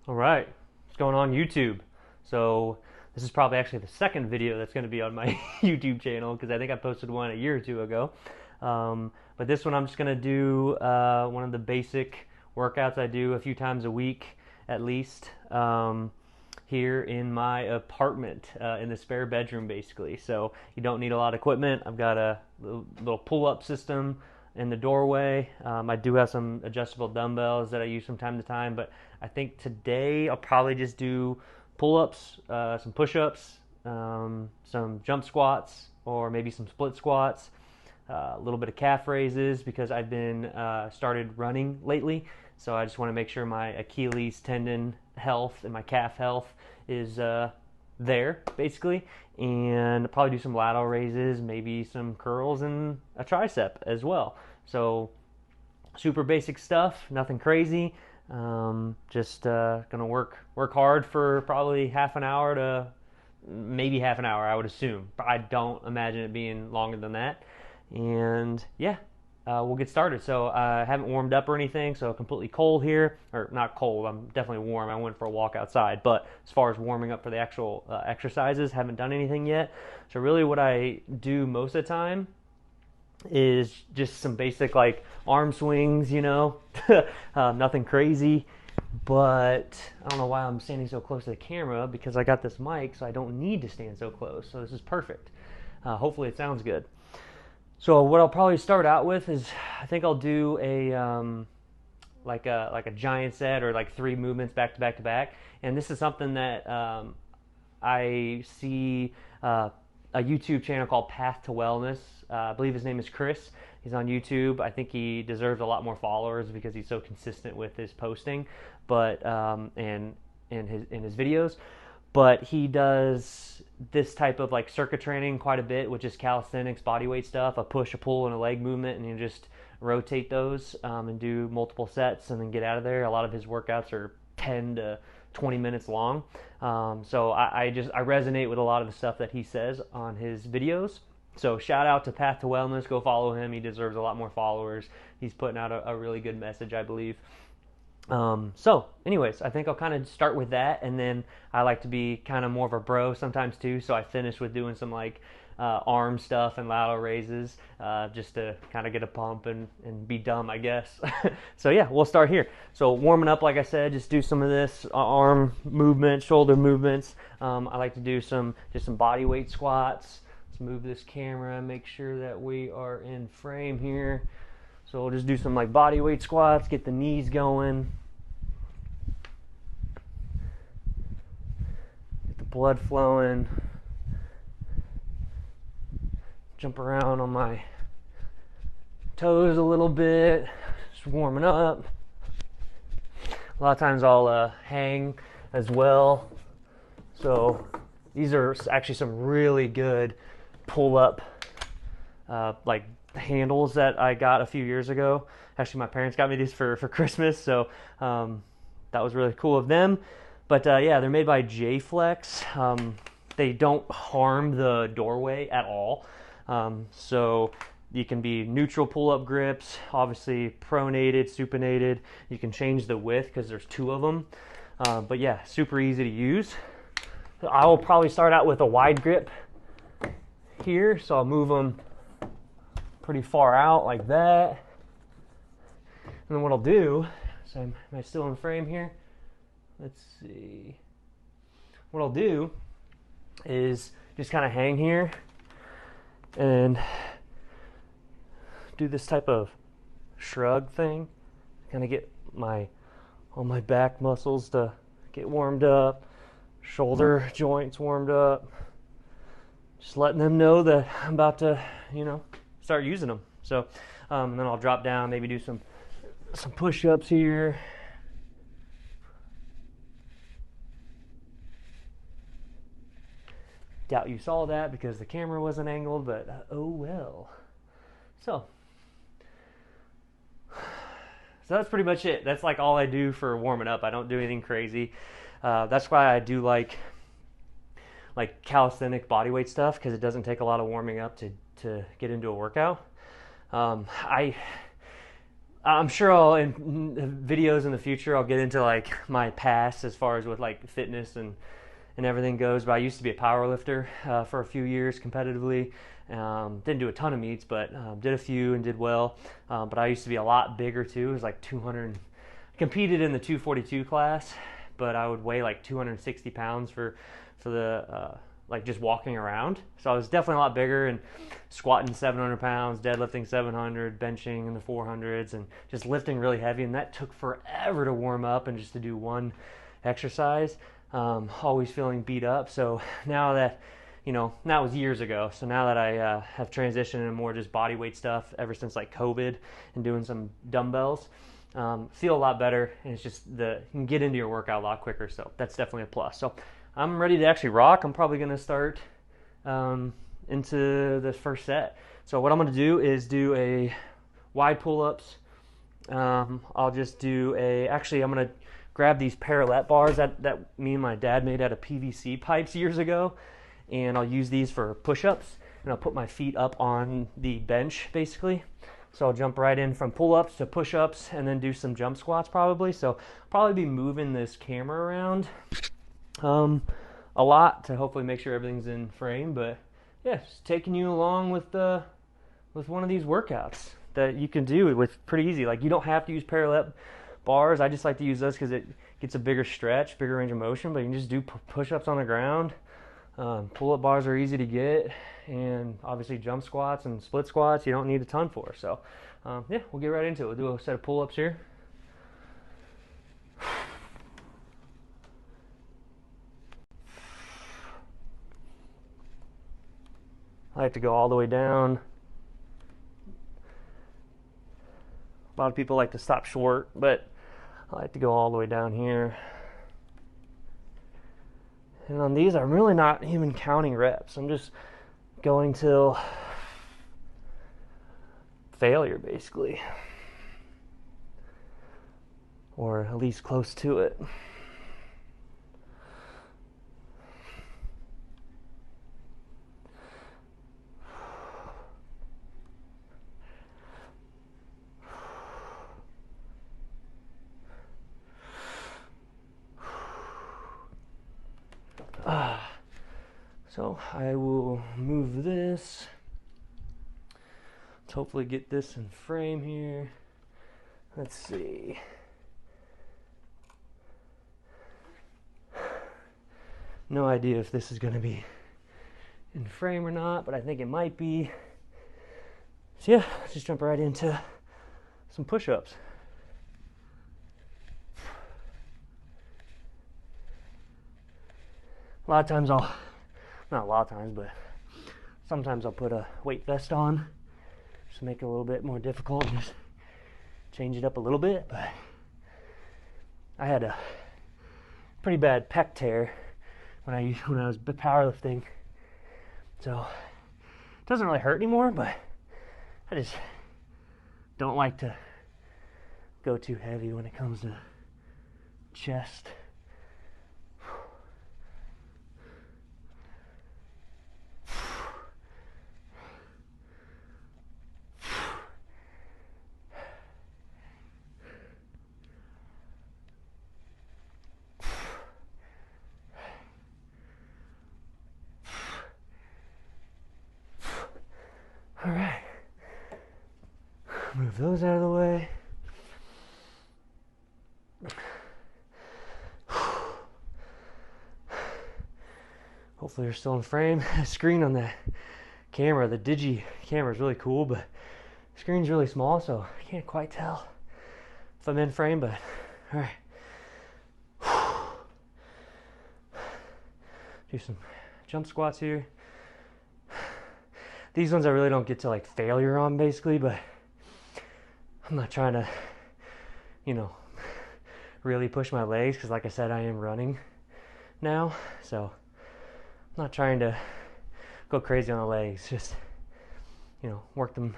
All right, what's going on YouTube? So this is probably actually the second video that's going to be on my YouTube channel because I think I posted one a year or two ago. But this one I'm just going to do one of the basic workouts I do a few times a week at least here in my apartment in the spare bedroom basically. So you don't need a lot of equipment. I've got a little pull-up system in the doorway. I do have some adjustable dumbbells that I use from time to time, but I think today I'll probably just do pull-ups, some push-ups, some jump squats, or maybe some split squats, a little bit of calf raises because I've been started running lately. So I just want to make sure my Achilles tendon health and my calf health is there basically, and probably do some lateral raises, maybe some curls and a tricep as well. So super basic stuff, nothing crazy. Just gonna work hard for probably half an hour to maybe half an hour, I would assume. But I don't imagine it being longer than that. And yeah, we'll get started. So I haven't warmed up or anything, so completely cold here, or not cold. I'm definitely warm. I went for a walk outside, but as far as warming up for the actual exercises, haven't done anything yet. So really, what I do most of the time is just some basic like arm swings, nothing crazy. But I don't know why I'm standing so close to the camera, because I got this mic, so I don't need to stand so close. So this is perfect. Hopefully it sounds good. So what I'll probably start out with is I think I'll do a like a giant set, or like 3 movements back to back to back. And this is something that I see a YouTube channel called Path to Wellness. I believe his name is Chris. He's on YouTube. I think he deserves a lot more followers because he's so consistent with his posting, but and in his videos. But he does this type of like circuit training quite a bit, which is calisthenics, bodyweight stuff, a push, a pull, and a leg movement, and you just rotate those and do multiple sets and then get out of there. A lot of his workouts are 10 to 20 minutes long. So I resonate with a lot of the stuff that he says on his videos. So shout out to Path to Wellness. Go follow him. He deserves a lot more followers. He's putting out a really good message, I believe. So anyways, I think I'll kind of start with that, and then I like to be kind of more of a bro sometimes too, so I finish with doing some like arm stuff and lateral raises, just to kind of get a pump and be dumb, I guess. So yeah, we'll start here. So warming up, like I said, just do some of this arm movement, shoulder movements. I like to do just some body weight squats. Let's move this camera, make sure that we are in frame here. So we'll just do some like body weight squats, get the knees going, get the blood flowing, jump around on my toes a little bit, just warming up. A lot of times I'll hang as well. So these are actually some really good pull-up like handles that I got a few years ago. Actually, my parents got me these for Christmas, so that was really cool of them. But yeah, they're made by JayFlex. They don't harm the doorway at all. So you can be neutral pull-up grips, obviously pronated, supinated. You can change the width because there's 2 of them. But yeah, super easy to use. I will probably start out with a wide grip here, so I'll move them pretty far out like that. And then what I'll do, so am I still in frame here? Let's see. What I'll do is just kind of hang here and do this type of shrug thing. Kind of get all my back muscles to get warmed up, shoulder joints warmed up. Just letting them know that I'm about to, start using them. So and then I'll drop down, maybe do some push-ups here. Doubt you saw that because the camera wasn't angled, but oh well. So that's pretty much it. That's like all I do for warming up. I don't do anything crazy. That's why I do like calisthenic bodyweight stuff, because it doesn't take a lot of warming up to get into a workout. I'm sure I'll in videos in the future I'll get into like my past as far as with like fitness and everything goes. But I used to be a power lifter for a few years competitively. Didn't do a ton of meets, but did a few and did well. But I used to be a lot bigger too. It was like 200. Competed in the 242 class, but I would weigh like 260 pounds for the like just walking around. So I was definitely a lot bigger, and squatting 700 pounds, deadlifting 700, benching in the 400s, and just lifting really heavy. And that took forever to warm up and just to do one exercise. Always feeling beat up. So now that, you know, that was years ago. So now that I have transitioned into more just body weight stuff ever since like COVID and doing some dumbbells, feel a lot better, and it's just you can get into your workout a lot quicker. So that's definitely a plus. So I'm ready to actually rock. I'm probably going to start into the first set. So what I'm going to do is do a wide pull-ups. I'll just do actually I'm going to grab these parallel bars that me and my dad made out of PVC pipes years ago, and I'll use these for push-ups, and I'll put my feet up on the bench basically. So I'll jump right in from pull-ups to push-ups and then do some jump squats probably. So I'll probably be moving this camera around a lot to hopefully make sure everything's in frame. But yeah, just taking you along with one of these workouts that you can do with pretty easy. Like, you don't have to use parallel bars. I just like to use this because it gets a bigger stretch, bigger range of motion. But you can just do push-ups on the ground. Pull-up bars are easy to get, and obviously jump squats and split squats you don't need a ton for. So yeah, we'll get right into it. We'll do a set of pull-ups here. I like to go all the way down. A lot of people like to stop short, but I like to go all the way down here. And on these, I'm really not even counting reps. I'm just going till failure, basically. Or at least close to it. So I will move this. Let's hopefully get this in frame here. Let's see. No idea if this is going to be in frame or not, but I think it might be. So yeah, let's just jump right into some push-ups. A lot of times not a lot of times, but sometimes I'll put a weight vest on just to make it a little bit more difficult and just change it up a little bit. But I had a pretty bad pec tear when I was powerlifting, so it doesn't really hurt anymore, but I just don't like to go too heavy when it comes to chest. All right, move those out of the way. Hopefully you're still in frame. The screen on the camera, the Digi camera, is really cool, but the screen's really small, so I can't quite tell if I'm in frame, but all right. Do some jump squats here. These ones I really don't get to like failure on basically, but I'm not trying to, you know, really push my legs because like I said, I am running now, so I'm not trying to go crazy on the legs, just, you know, work them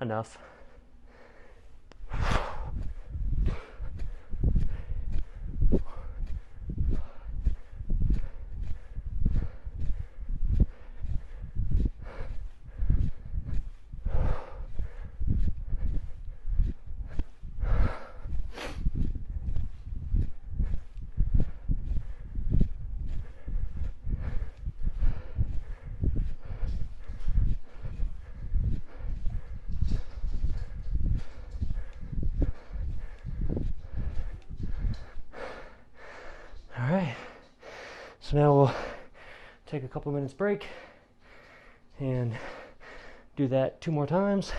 enough. take a couple minutes break and do that 2 more times,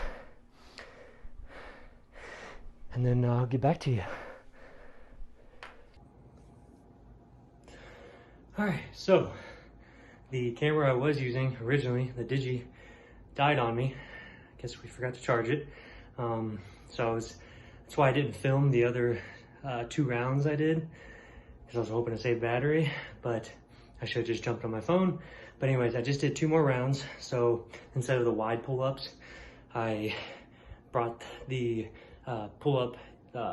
and then I'll get back to you. Alright, so the camera I was using originally, the Digi, died on me. I guess we forgot to charge it. That's why I didn't film the other 2 rounds I did, because I was hoping to save battery, but I should have just jumped on my phone. But anyways, I just did 2 more rounds. So instead of the wide pull-ups, I brought the pull-up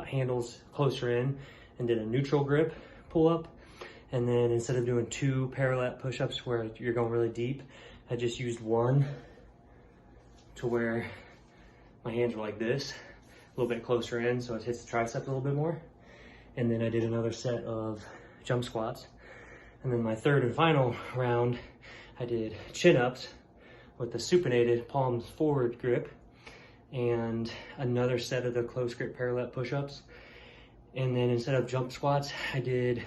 handles closer in and did a neutral grip pull-up. And then instead of doing 2 parallel push-ups where you're going really deep, I just used 1 to where my hands were like this, a little bit closer in, so it hits the tricep a little bit more. And then I did another set of jump squats. And then my 3rd and final round, I did chin-ups with the supinated palms forward grip and another set of the close grip parallel push-ups. And then instead of jump squats, I did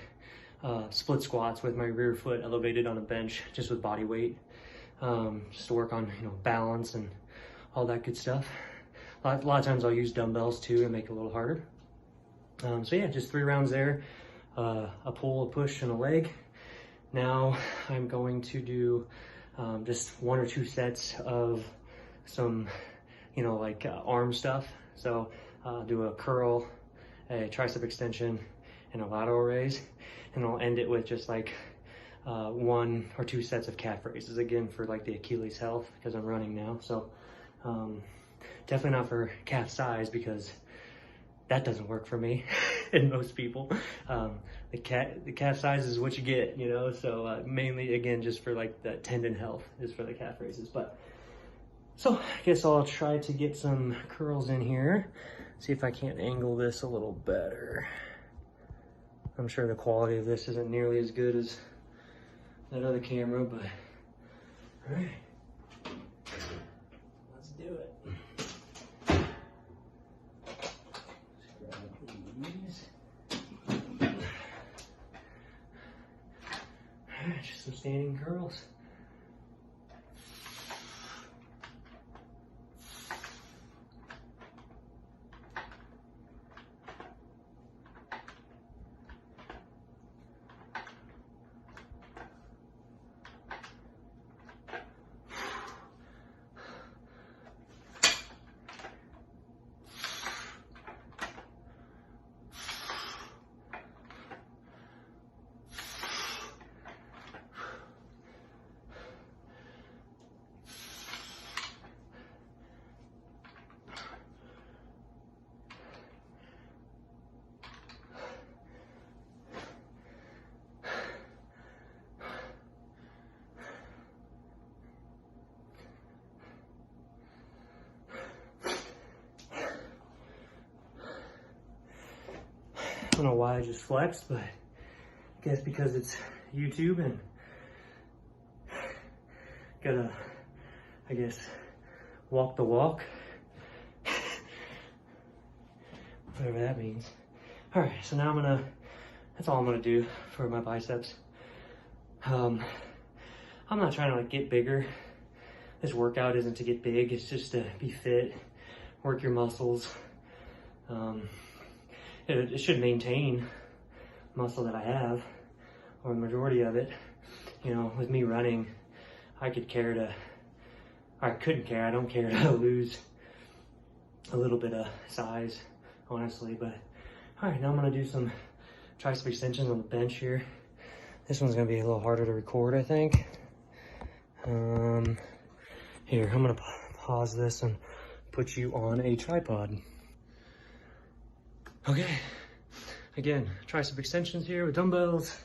split squats with my rear foot elevated on a bench, just with body weight, just to work on, you know, balance and all that good stuff. A lot of times I'll use dumbbells too and make it a little harder. So yeah, just 3 rounds there, a pull, a push, and a leg. Now I'm going to do just 1 or 2 sets of some, you know, like arm stuff. So do a curl, a tricep extension, and a lateral raise. And I'll end it with just like 1 or 2 sets of calf raises, again for like the Achilles health, because I'm running now. So definitely not for calf size, because that doesn't work for me and most people. The calf size is what you get, you know. So mainly, again, just for like the tendon health is for the calf raises. But so I guess I'll try to get some curls in here. See if I can't angle this a little better. I'm sure the quality of this isn't nearly as good as that other camera, but all right, let's do it. Let's grab these. All right, just some standing curls. I don't know why I just flexed, but I guess because it's YouTube and gotta, I guess, walk the walk. Whatever that means. All right, so now that's all I'm gonna do for my biceps. I'm not trying to like get bigger. This workout isn't to get big, it's just to be fit, work your muscles. It should maintain muscle that I have, or the majority of it. You know, with me running, I couldn't care, I don't care to lose a little bit of size, honestly. But all right, now I'm gonna do some tricep extensions on the bench here. This one's gonna be a little harder to record, I think. Here, I'm gonna pause this and put you on a tripod. Okay, again, tricep extensions here with dumbbells.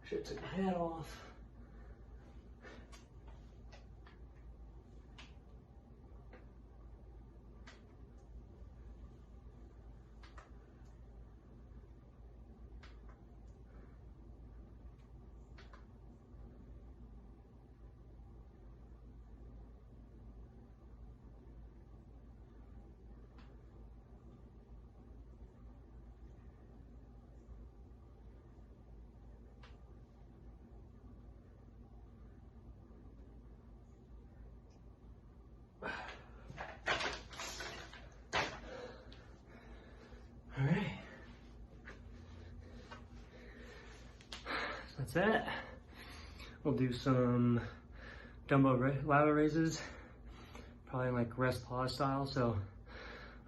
Should take my hat off. that's that. We'll do some dumbbell lateral raises, probably like rest pause style. So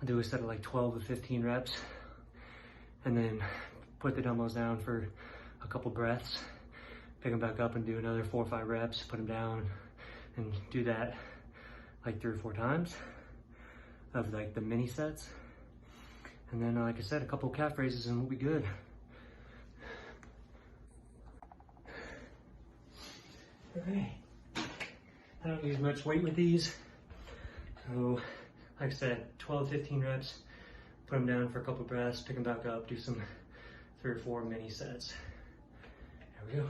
I'll do a set of like 12 to 15 reps, and then put the dumbbells down for a couple breaths, pick them back up and do another 4 or 5 reps, put them down, and do that like 3 or 4 times of like the mini sets. And then, like I said, a couple calf raises and we'll be good. Okay, I don't use much weight with these. So, like I said, 12, 15 reps, put them down for a couple breaths, pick them back up, do some 3 or 4 mini sets. There we go.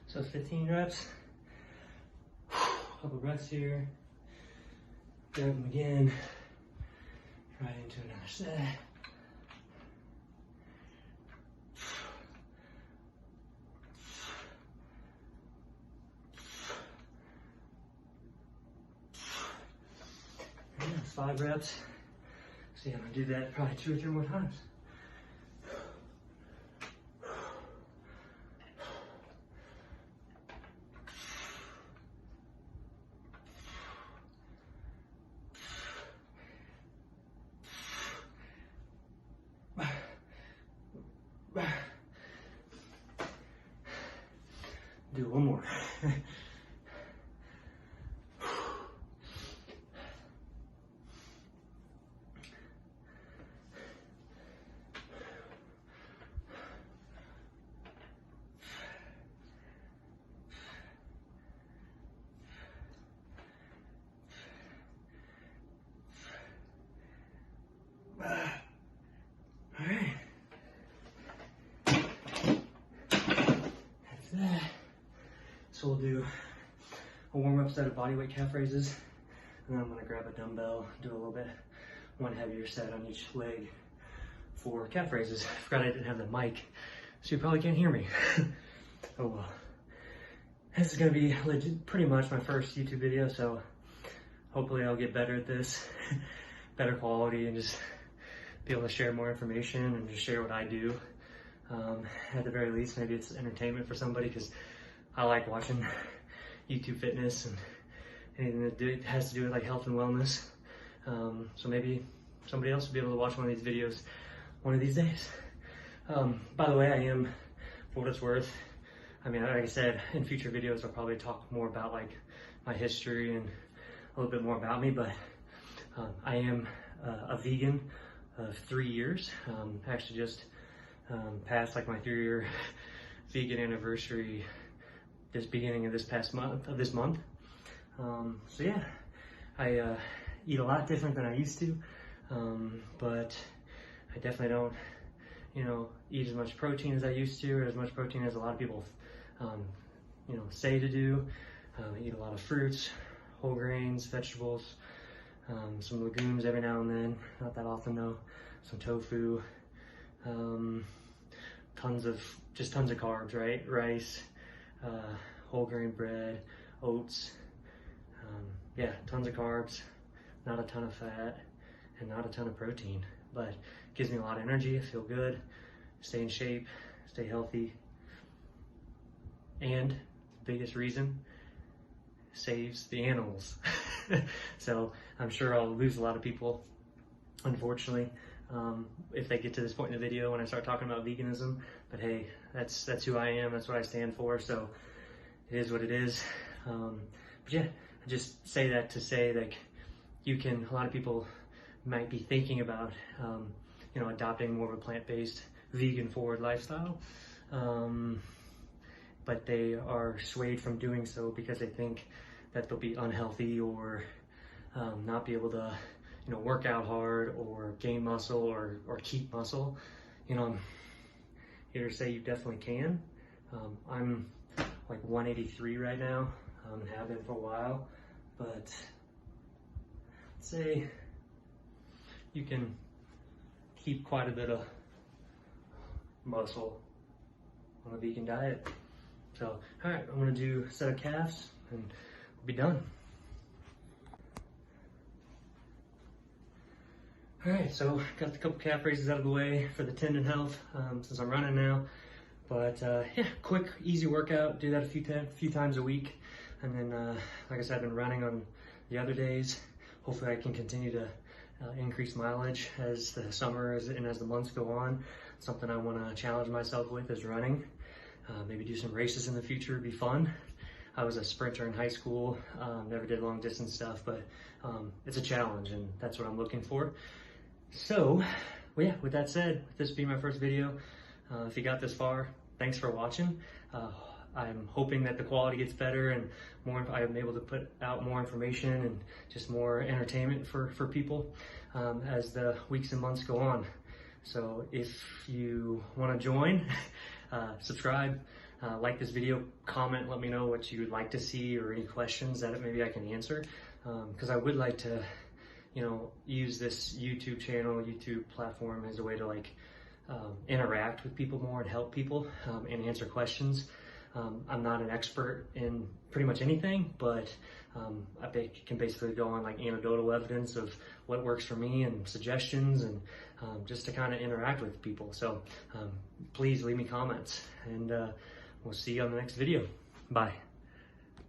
So 15 reps, couple breaths here, grab them again, right into another set. And that's 5 reps. So yeah, I'm gonna do that probably 2 or 3 more times. Do one more. All right. That's that. So we'll do a warm-up set of bodyweight calf raises, and then I'm gonna grab a dumbbell, do a little bit, one heavier set on each leg for calf raises. I forgot I didn't have the mic, so you probably can't hear me. Oh well. This is gonna be legit, pretty much my first YouTube video, so hopefully I'll get better at this, better quality, and just be able to share more information and just share what I do. At the very least, maybe it's entertainment for somebody, because I like watching YouTube fitness and anything that has to do with like health and wellness. So maybe somebody else will be able to watch one of these videos one of these days. By the way, I am, for what it's worth, I mean, like I said, in future videos I'll probably talk more about like my history and a little bit more about me, but I am a vegan of 3 years. Actually just passed like my 3-year vegan anniversary this beginning of this month. So yeah, I eat a lot different than I used to, but I definitely don't, eat as much protein as I used to, or as much protein as a lot of people, say to do. I eat a lot of fruits, whole grains, vegetables, some legumes every now and then, not that often though, some tofu, tons of carbs, right? Rice, whole grain bread, oats, yeah, tons of carbs, not a ton of fat, and not a ton of protein, but it gives me a lot of energy. I feel good, stay in shape, stay healthy, and the biggest reason, saves the animals. So I'm sure I'll lose a lot of people, unfortunately, if they get to this point in the video when I start talking about veganism. But hey, that's who I am, that's what I stand for, so it is what it is. But yeah, I just say that to say, like, a lot of people might be thinking about, adopting more of a plant-based, vegan-forward lifestyle, but they are swayed from doing so because they think that they'll be unhealthy or not be able to work out hard or gain muscle or keep muscle, I'm here to say you definitely can. I'm like 183 right now, and have been for a while, but let's say you can keep quite a bit of muscle on a vegan diet. So, all right, I'm gonna do a set of calves and we'll be done. All right, so got a couple calf raises out of the way for the tendon health since I'm running now. But yeah, quick, easy workout. Do that a few times a week, and then like I said, I've been running on the other days. Hopefully, I can continue to increase mileage as the summer and as the months go on. Something I want to challenge myself with is running. Maybe do some races in the future. It'd be fun. I was a sprinter in high school. Never did long distance stuff, but it's a challenge, and that's what I'm looking for. So, well, yeah, with that said, this being my first video, if you got this far, thanks for watching. I'm hoping that the quality gets better and I'm able to put out more information and just more entertainment for people as the weeks and months go on. So if you want to join, subscribe, like this video, comment, let me know what you would like to see or any questions that maybe I can answer, because I would like to use this YouTube channel, YouTube platform as a way to interact with people more and help people and answer questions. I'm not an expert in pretty much anything, but I can basically go on anecdotal evidence of what works for me and suggestions, and just to kind of interact with people. So please leave me comments, and we'll see you on the next video. Bye.